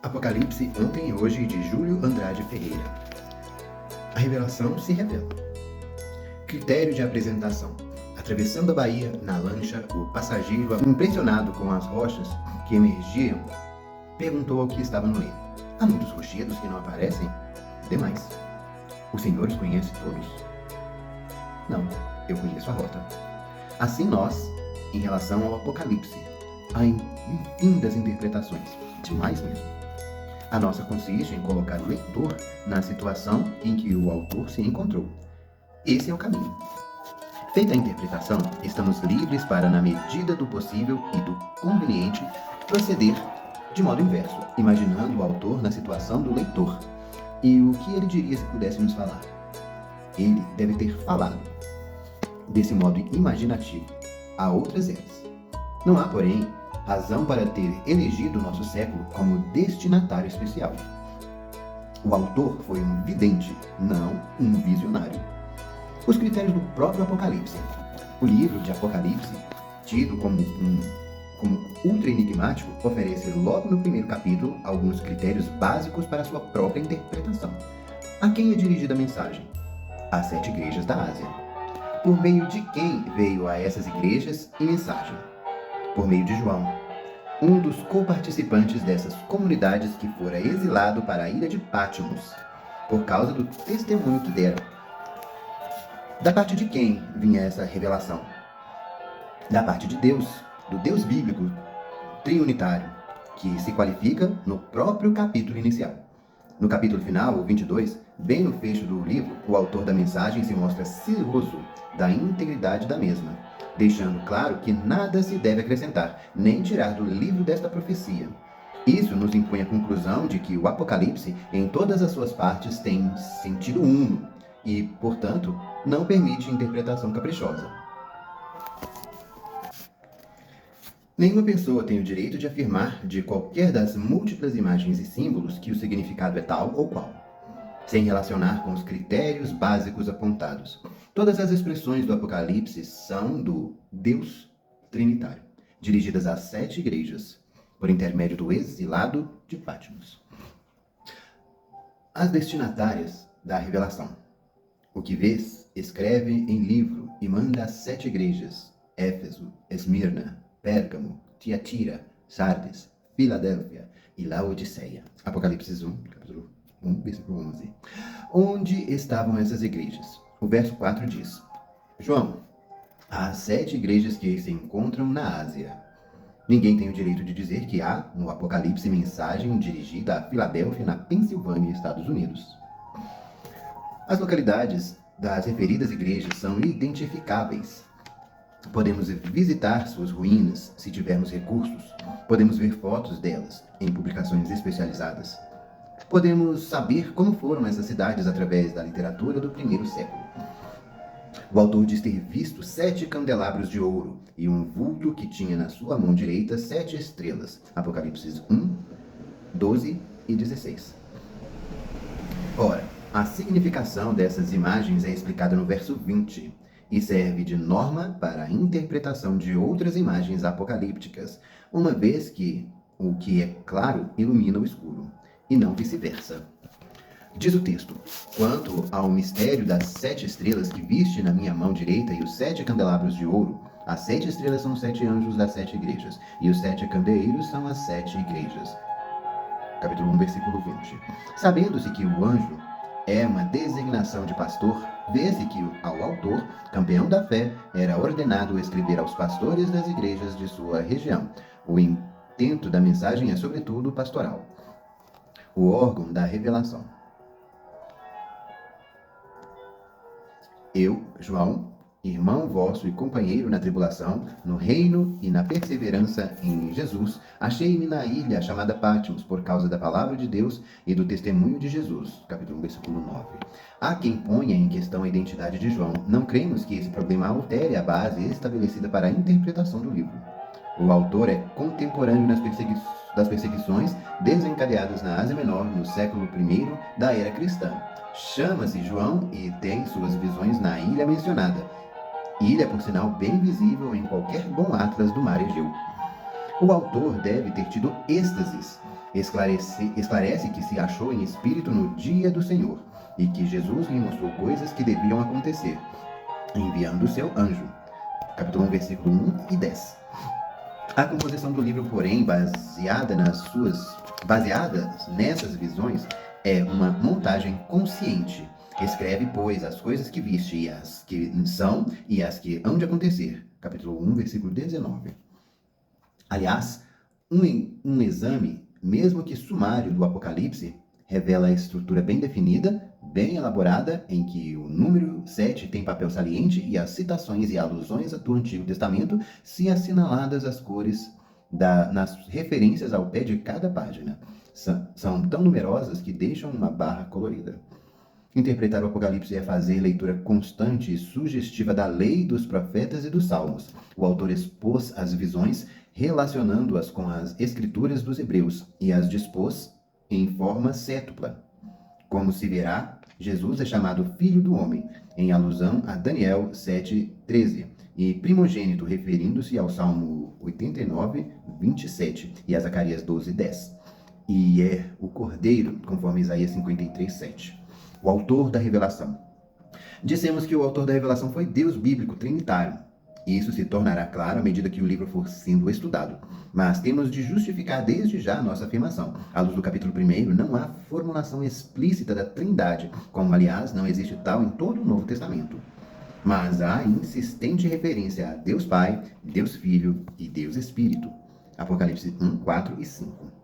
Apocalipse ontem e hoje de Júlio Andrade Ferreira. A revelação se revela. Critério de apresentação. Atravessando a baía, na lancha, o passageiro, impressionado com as rochas que emergiam, perguntou ao que estava no leme: há muitos rochedos que não aparecem? Demais. Os senhores conhecem todos? Não, eu conheço a rota. Assim nós, em relação ao Apocalipse, há infinitas interpretações. Demais mesmo. A nossa consiste em colocar o leitor na situação em que o autor se encontrou. Esse é o caminho. Feita a interpretação, estamos livres para, na medida do possível e do conveniente, proceder de modo inverso, imaginando o autor na situação do leitor. E o que ele diria se pudesse nos falar? Ele deve ter falado desse modo imaginativo a outras eras. Não há, porém, razão para ter elegido o nosso século como destinatário especial. O autor foi um vidente, não um visionário. Os critérios do próprio Apocalipse. O livro de Apocalipse, tido como ultra enigmático, oferece logo no primeiro capítulo alguns critérios básicos para sua própria interpretação. A quem é dirigida a mensagem? Às 7 igrejas da Ásia. Por meio de quem veio a essas igrejas e mensagem? Por meio de João, um dos coparticipantes dessas comunidades que fora exilado para a ilha de Patmos, por causa do testemunho que dera. Da parte de quem vinha essa revelação? Da parte de Deus, do Deus bíblico triunitário, que se qualifica no próprio capítulo inicial. No capítulo final, o 22, bem no fecho do livro, o autor da mensagem se mostra ciroso da integridade da mesma, deixando claro que nada se deve acrescentar, nem tirar do livro desta profecia. Isso nos impõe a conclusão de que o Apocalipse, em todas as suas partes, tem sentido uno e, portanto, não permite interpretação caprichosa. Nenhuma pessoa tem o direito de afirmar de qualquer das múltiplas imagens e símbolos que o significado é tal ou qual, sem relacionar com os critérios básicos apontados. Todas as expressões do Apocalipse são do Deus Trinitário, dirigidas às 7 igrejas, por intermédio do exilado de Patmos. As destinatárias da revelação. O que vês, escreve em livro e manda às 7 igrejas: Éfeso, Esmirna, Pérgamo, Tiatira, Sardes, Filadélfia e Laodiceia. Apocalipse 1, capítulo 1, versículo 11. Onde estavam essas igrejas? O verso 4 diz: João, há 7 igrejas que se encontram na Ásia. Ninguém tem o direito de dizer que há, no Apocalipse, mensagem dirigida a Filadélfia, na Pensilvânia, Estados Unidos. As localidades das referidas igrejas são identificáveis. Podemos visitar suas ruínas se tivermos recursos. Podemos ver fotos delas em publicações especializadas. Podemos saber como foram essas cidades através da literatura do primeiro século. O autor diz ter visto 7 candelabros de ouro e um vulto que tinha na sua mão direita 7 estrelas. Apocalipse 1, 12 e 16. Ora, a significação dessas imagens é explicada no verso 20 e serve de norma para a interpretação de outras imagens apocalípticas, uma vez que o que é claro ilumina o escuro, e não vice-versa. Diz o texto: quanto ao mistério das 7 estrelas que viste na minha mão direita e os 7 candelabros de ouro, as 7 estrelas são os 7 anjos das 7 igrejas, e os 7 candeeiros são as 7 igrejas. Capítulo 1, versículo 20. Sabendo-se que o anjo é uma designação de pastor, vê-se que ao autor, campeão da fé, era ordenado escrever aos pastores das igrejas de sua região. O intento da mensagem é, sobretudo, pastoral. O órgão da revelação. Eu, João, irmão vosso e companheiro na tribulação, no reino e na perseverança em Jesus, achei-me na ilha chamada Patmos por causa da palavra de Deus e do testemunho de Jesus. Capítulo 1, versículo 9. Há quem ponha em questão a identidade de João. Não cremos que esse problema altere a base estabelecida para a interpretação do livro. O autor é contemporâneo das perseguições desencadeadas na Ásia Menor no século I da era cristã. Chama-se João e tem suas visões na ilha mencionada. Ilha, por sinal, bem visível em qualquer bom atlas do mar Egeu. O autor deve ter tido êxtases Esclarece que se achou em espírito no dia do Senhor e que Jesus lhe mostrou coisas que deviam acontecer, enviando o seu anjo. Capítulo 1, versículo 1 e 10. A composição do livro, porém, baseada nessas visões, é uma montagem consciente. Escreve, pois, as coisas que viste, e as que são, e as que hão de acontecer. Capítulo 1, versículo 19. Aliás, um exame, mesmo que sumário, do Apocalipse, revela a estrutura bem definida, bem elaborada, em que o número 7 tem papel saliente e as citações e alusões do Antigo Testamento se assinaladas as cores nas referências ao pé de cada página. São tão numerosas que deixam uma barra colorida. Interpretar o Apocalipse é fazer leitura constante e sugestiva da lei, dos profetas e dos salmos. O autor expôs as visões, relacionando-as com as escrituras dos hebreus, e as dispôs em forma cétupla. Como se verá, Jesus é chamado Filho do Homem, em alusão a Daniel 7,13, e primogênito, referindo-se ao Salmo 89, 27, e a Zacarias 12, 10. E é o Cordeiro, conforme Isaías 53, 7. O autor da revelação. Dissemos que o autor da revelação foi Deus bíblico, trinitário. Isso se tornará claro à medida que o livro for sendo estudado. Mas temos de justificar desde já a nossa afirmação. À luz do capítulo 1, não há formulação explícita da Trindade, como, aliás, não existe tal em todo o Novo Testamento. Mas há insistente referência a Deus Pai, Deus Filho e Deus Espírito. Apocalipse 1, 4 e 5.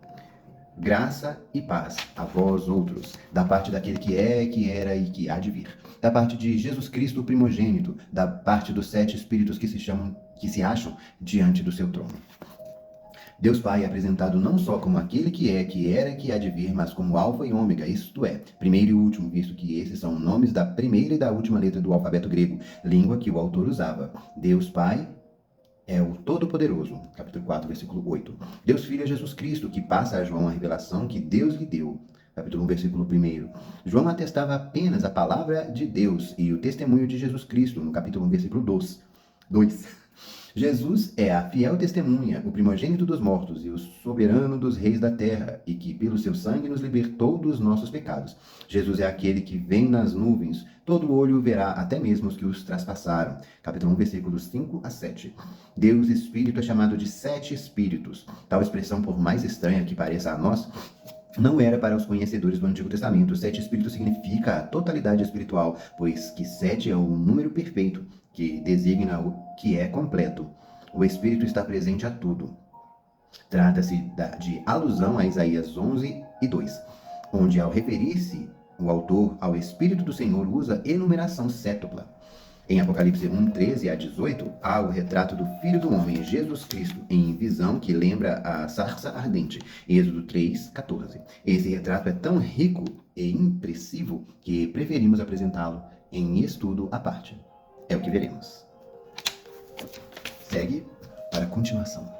Graça e paz a vós outros, da parte daquele que é, que era e que há de vir, da parte de Jesus Cristo, o primogênito, da parte dos 7 espíritos que se acham diante do seu trono. Deus Pai é apresentado não só como aquele que é, que era e que há de vir, mas como Alfa e Ômega, isto é, primeiro e último, visto que esses são nomes da primeira e da última letra do alfabeto grego, língua que o autor usava. Deus Pai é o Todo-Poderoso, capítulo 4, versículo 8. Deus Filho é Jesus Cristo, que passa a João a revelação que Deus lhe deu, capítulo 1, versículo 1. João atestava apenas a palavra de Deus e o testemunho de Jesus Cristo, no capítulo 1, versículo 2. Jesus é a fiel testemunha, o primogênito dos mortos e o soberano dos reis da terra, e que pelo seu sangue nos libertou dos nossos pecados. Jesus é aquele que vem nas nuvens, todo olho verá, até mesmo os que os traspassaram. Capítulo 1, versículos 5 a 7. Deus Espírito é chamado de 7 Espíritos. Tal expressão, por mais estranha que pareça a nós, não era para os conhecedores do Antigo Testamento. 7 Espíritos significa a totalidade espiritual, pois que 7 é o número perfeito, que designa o que é completo. O Espírito está presente a tudo. Trata-se de alusão a Isaías 11 e 2, onde, ao referir-se o autor ao Espírito do Senhor, usa enumeração cétupla. Em Apocalipse 1, 13 a 18, há o retrato do Filho do Homem, Jesus Cristo, em visão que lembra a sarça ardente. Êxodo 3, 14. Esse retrato é tão rico e impressivo que preferimos apresentá-lo em estudo à parte. É o que veremos. Segue para a continuação.